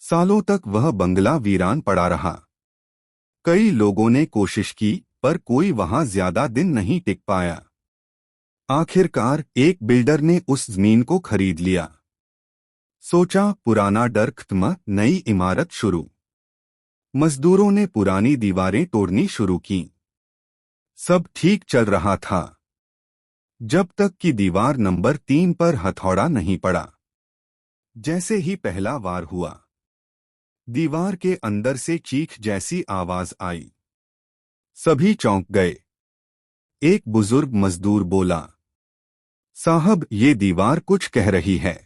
सालों तक वह बंगला वीरान पड़ा रहा। कई लोगों ने कोशिश की, पर कोई वहां ज्यादा दिन नहीं टिक पाया। आखिरकार एक बिल्डर ने उस जमीन को खरीद लिया। सोचा पुराना डर खत्म, नई इमारत शुरू। मजदूरों ने पुरानी दीवारें तोड़नी शुरू की। सब ठीक चल रहा था, जब तक कि दीवार नंबर 3 पर हथौड़ा नहीं पड़ा। जैसे ही पहला वार हुआ, दीवार के अंदर से चीख जैसी आवाज आई। सभी चौंक गए। एक बुजुर्ग मजदूर बोला, साहब, ये दीवार कुछ कह रही है।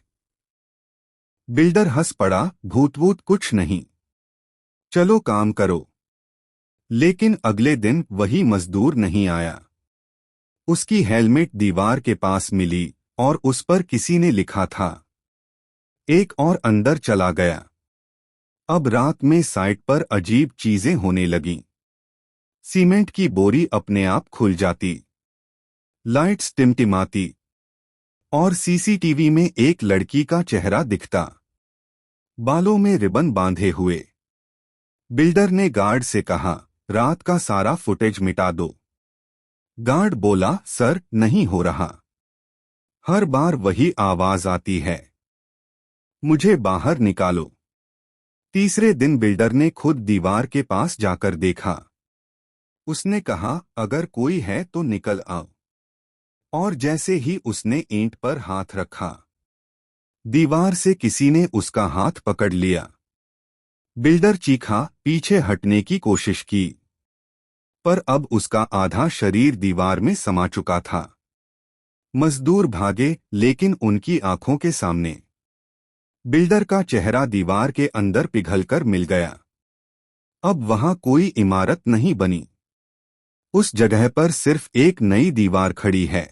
बिल्डर हंस पड़ा, भूत वूत कुछ नहीं, चलो काम करो। लेकिन अगले दिन वही मजदूर नहीं आया। उसकी हेलमेट दीवार के पास मिली और उस पर किसी ने लिखा था, एक और अंदर चला गया। अब रात में साइट पर अजीब चीजें होने लगीं। सीमेंट की बोरी अपने आप खुल जाती, लाइट्स टिमटिमाती और सीसीटीवी में एक लड़की का चेहरा दिखता, बालों में रिबन बांधे हुए। बिल्डर ने गार्ड से कहा, रात का सारा फुटेज मिटा दो। गार्ड बोला, सर, नहीं हो रहा। हर बार वही आवाज आती है, मुझे बाहर निकालो। तीसरे दिन बिल्डर ने खुद दीवार के पास जाकर देखा। उसने कहा, अगर कोई है तो निकल आओ। और जैसे ही उसने ईंट पर हाथ रखा, दीवार से किसी ने उसका हाथ पकड़ लिया। बिल्डर चीखा, पीछे हटने की कोशिश की, पर अब उसका आधा शरीर दीवार में समा चुका था। मजदूर भागे, लेकिन उनकी आंखों के सामने बिल्डर का चेहरा दीवार के अंदर पिघलकर मिल गया। अब वहां कोई इमारत नहीं बनी। उस जगह पर सिर्फ एक नई दीवार खड़ी है,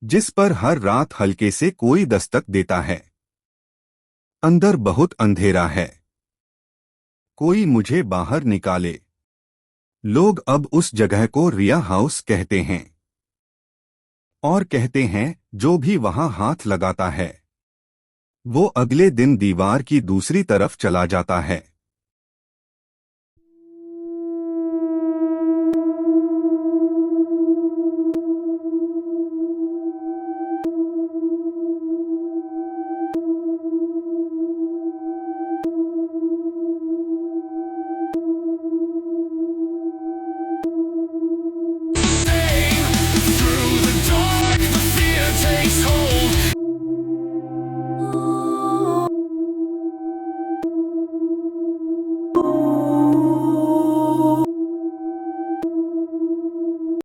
जिस पर हर रात हल्के से कोई दस्तक देता है। अंदर बहुत अंधेरा है, कोई मुझे बाहर निकाले। लोग अब उस जगह को रिया हाउस कहते हैं और कहते हैं, जो भी वहां हाथ लगाता है वो अगले दिन दीवार की दूसरी तरफ चला जाता है।